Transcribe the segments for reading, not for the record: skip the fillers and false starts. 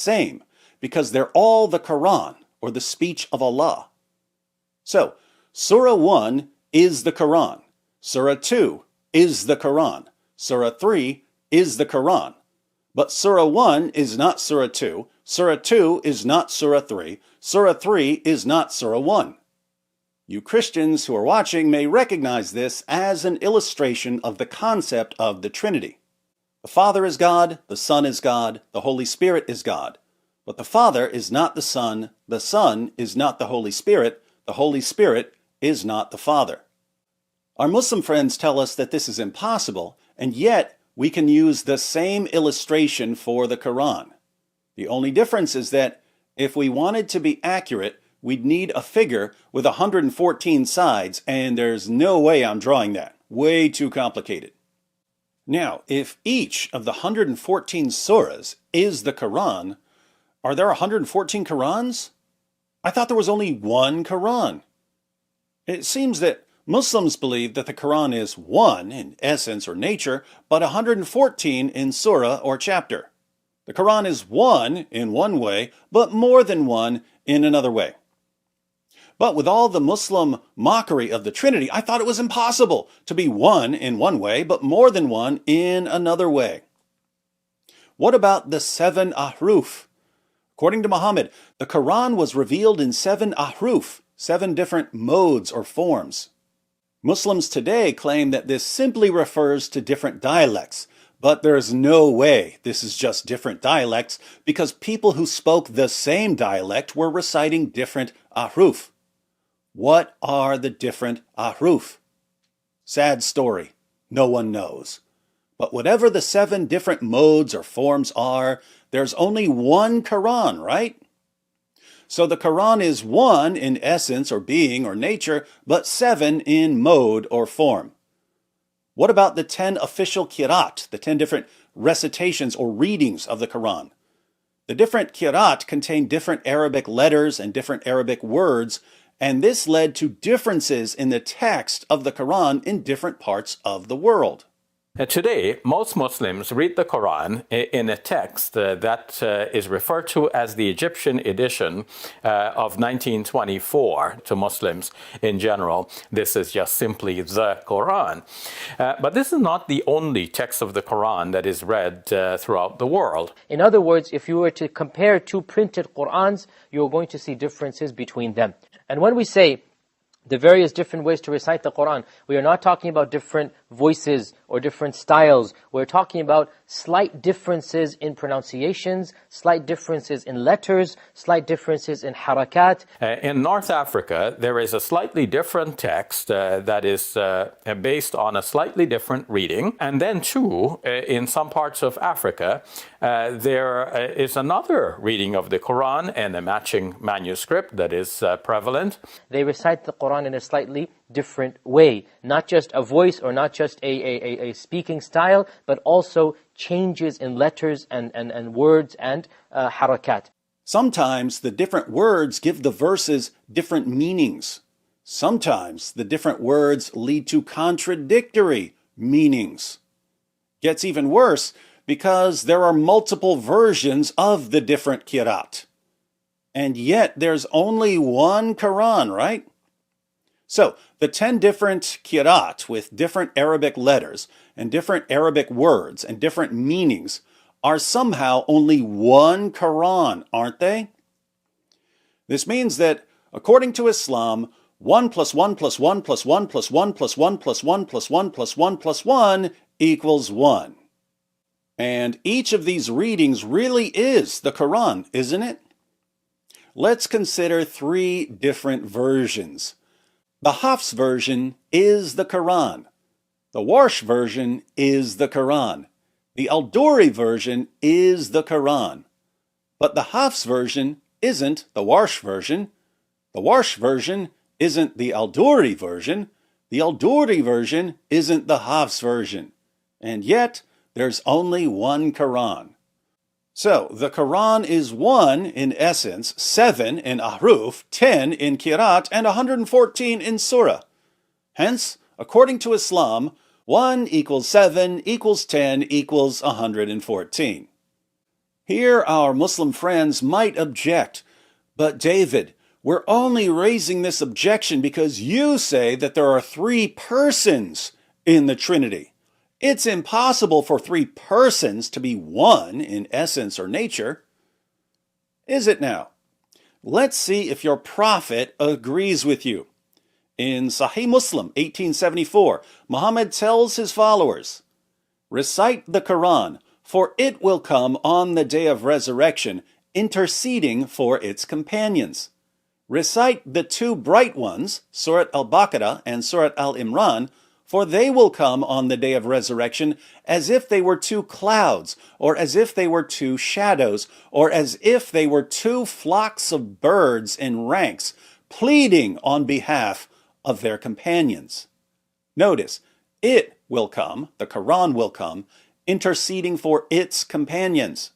same, because they're all the Quran, or the speech of Allah. So, Surah 1 is the Quran. Surah 2 is the Quran. Surah 3 is the Quran. But Surah 1 is not Surah 2. Surah 2 is not Surah 3. Surah 3 is not Surah 1. You Christians who are watching may recognize this as an illustration of the concept of the Trinity. The Father is God, the Son is God, the Holy Spirit is God. But the Father is not the Son is not the Holy Spirit is not the Father. Our Muslim friends tell us that this is impossible, and yet we can use the same illustration for the Quran. The only difference is that if we wanted to be accurate, we'd need a figure with 114 sides, and there's no way I'm drawing that. Way too complicated. Now, if each of the 114 surahs is the Quran, are there 114 Qurans? I thought there was only one Quran. It seems that Muslims believe that the Quran is one in essence or nature, but 114 in surah or chapter. The Quran is one in one way, but more than one in another way. But with all the Muslim mockery of the Trinity, I thought it was impossible to be one in one way, but more than one in another way. What about the 7 ahruf? According to Muhammad, the Quran was revealed in 7 ahruf, 7 different modes or forms. Muslims today claim that this simply refers to different dialects, but there's no way this is just different dialects because people who spoke the same dialect were reciting different ahruf. What are the different ahruf? Sad story. No one knows. But whatever the 7 different modes or forms are, there's only one Quran, right? So the Quran is one in essence or being or nature, but 7 in mode or form. What about the 10 official qira'at, the 10 different recitations or readings of the Quran? The different qira'at contain different Arabic letters and different Arabic words, and this led to differences in the text of the Quran in different parts of the world. Today, most Muslims read the Quran in a text that is referred to as the Egyptian edition of 1924 to Muslims in general. This is just simply the Quran. But this is not the only text of the Quran that is read throughout the world. In other words, if you were to compare 2 printed Qurans, you're going to see differences between them. And when we say the various different ways to recite the Quran, we are not talking about different voices or different styles. We're talking about slight differences in pronunciations, slight differences in letters, slight differences in harakat. In North Africa, there is a slightly different text that is based on a slightly different reading. And then too, in some parts of Africa, there is another reading of the Quran and a matching manuscript that is prevalent. They recite the Quran in a slightly different way. Not just a voice or not just a speaking style, but also changes in letters and words and harakat. Sometimes the different words give the verses different meanings. Sometimes the different words lead to contradictory meanings. Gets even worse because there are multiple versions of the different qira'at. And yet there's only one Quran, right? So, the 10 different qira'at with different Arabic letters and different Arabic words and different meanings are somehow only one Quran, aren't they? This means that, according to Islam, 1 plus 1 plus 1 plus 1 plus 1 plus 1 plus 1 plus 1 plus 1 plus 1 equals 1. And each of these readings really is the Quran, isn't it? Let's consider 3 different versions. The Hafs version is the Quran. The Warsh version is the Quran. The Al-Duri version is the Quran. But the Hafs version isn't the Warsh version. The Warsh version isn't the Al-Duri version. The Al-Duri version isn't the Hafs version. And yet, there's only one Quran. So, the Quran is 1 in essence, 7 in ahruf, 10 in qira'at, and 114 in surah. Hence, according to Islam, 1 equals 7 equals 10 equals 114. Here our Muslim friends might object, but David, we're only raising this objection because you say that there are 3 persons in the Trinity. It's impossible for 3 persons to be one in essence or nature. Is it now? Let's see if your prophet agrees with you. In Sahih Muslim 1874, Muhammad tells his followers, "Recite the Quran, for it will come on the day of resurrection, interceding for its companions. Recite the 2 bright ones, Surat al-Baqarah and Surat al-Imran, for they will come on the day of resurrection as if they were 2 clouds, or as if they were 2 shadows, or as if they were 2 flocks of birds in ranks, pleading on behalf of their companions." Notice, it will come, the Quran will come, interceding for its companions.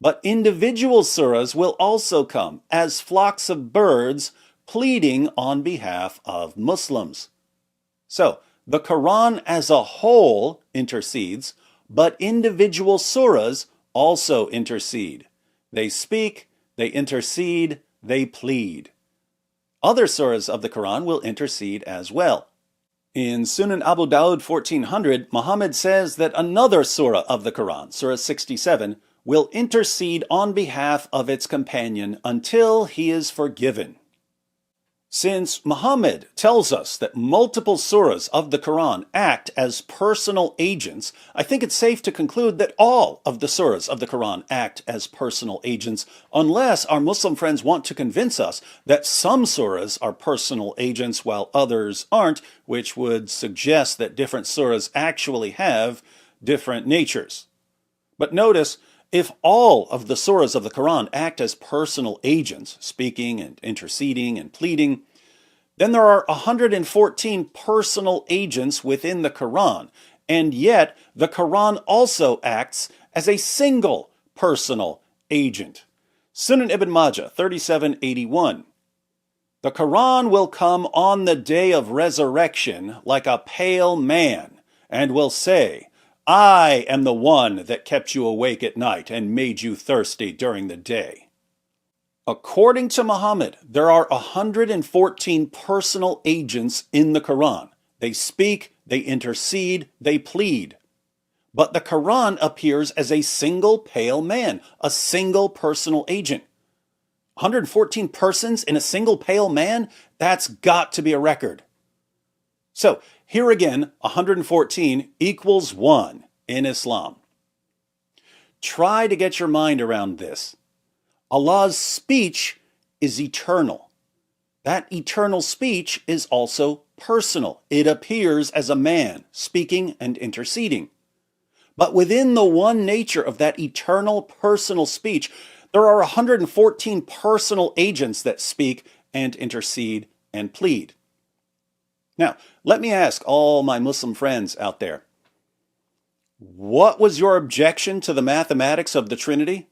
But individual surahs will also come as flocks of birds pleading on behalf of Muslims. So, the Quran as a whole intercedes, but individual surahs also intercede. They speak, they intercede, they plead. Other surahs of the Quran will intercede as well. In Sunan Abu Dawud 1400, Muhammad says that another surah of the Quran, Surah 67, will intercede on behalf of its companion until he is forgiven. Since Muhammad tells us that multiple surahs of the Quran act as personal agents, I think it's safe to conclude that all of the surahs of the Quran act as personal agents, unless our Muslim friends want to convince us that some surahs are personal agents while others aren't, which would suggest that different surahs actually have different natures. But notice, if all of the surahs of the Quran act as personal agents, speaking and interceding and pleading, then there are 114 personal agents within the Quran, and yet the Quran also acts as a single personal agent. Sunan Ibn Majah 3781. The Quran will come on the day of resurrection like a pale man, and will say, "I am the one that kept you awake at night and made you thirsty during the day." According to Muhammad, there are 114 personal agents in the Quran. They speak, they intercede, they plead. But the Quran appears as a single pale man, a single personal agent. 114 persons in a single pale man? That's got to be a record. So, here again, 114 equals 1 in Islam. Try to get your mind around this. Allah's speech is eternal. That eternal speech is also personal. It appears as a man, speaking and interceding. But within the one nature of that eternal personal speech, there are 114 personal agents that speak and intercede and plead. Now, let me ask all my Muslim friends out there, what was your objection to the mathematics of the Trinity?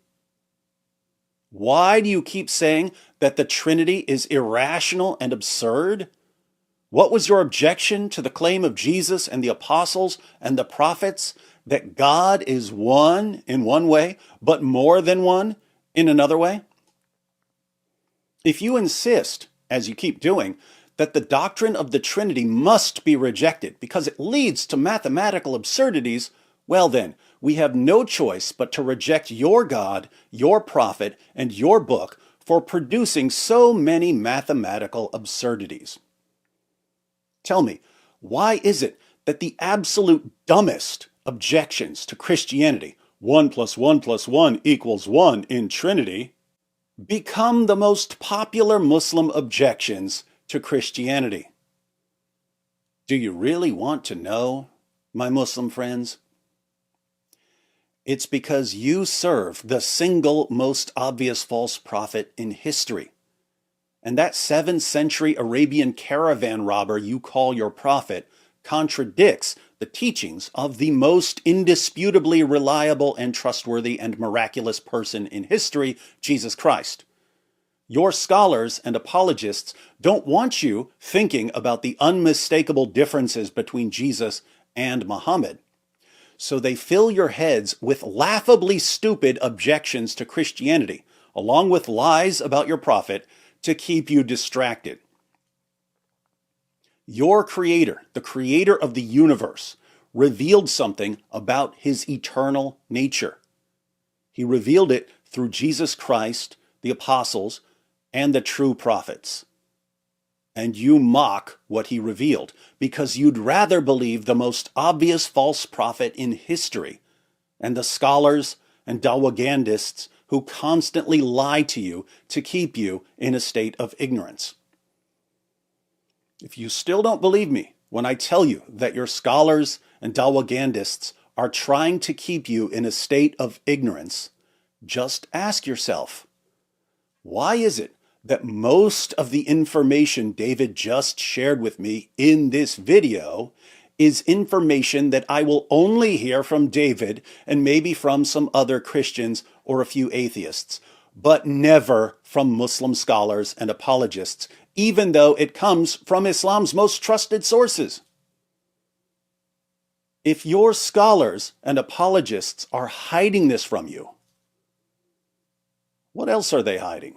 Why do you keep saying that the Trinity is irrational and absurd? What was your objection to the claim of Jesus and the apostles and the prophets that God is one in one way, but more than one in another way? If you insist, as you keep doing, that the doctrine of the Trinity must be rejected because it leads to mathematical absurdities, well then, we have no choice but to reject your God, your prophet, and your book for producing so many mathematical absurdities. Tell me, why is it that the absolute dumbest objections to Christianity, 1 + 1 + 1 = 1 in Trinity, become the most popular Muslim objections to Christianity? Do you really want to know, my Muslim friends? It's because you serve the single most obvious false prophet in history. And that 7th century Arabian caravan robber you call your prophet contradicts the teachings of the most indisputably reliable and trustworthy and miraculous person in history, Jesus Christ. Your scholars and apologists don't want you thinking about the unmistakable differences between Jesus and Muhammad. so they fill your heads with laughably stupid objections to Christianity, along with lies about your prophet to keep you distracted. Your Creator, the Creator of the universe, revealed something about His eternal nature. He revealed it through Jesus Christ, the apostles, and the true prophets. And you mock what He revealed because you'd rather believe the most obvious false prophet in history and the scholars and dawagandists who constantly lie to you to keep you in a state of ignorance. If you still don't believe me when I tell you that your scholars and dawagandists are trying to keep you in a state of ignorance, just ask yourself, why is it that most of the information David just shared with me in this video is information that I will only hear from David and maybe from some other Christians or a few atheists, but never from Muslim scholars and apologists, even though it comes from Islam's most trusted sources? If your scholars and apologists are hiding this from you, what else are they hiding?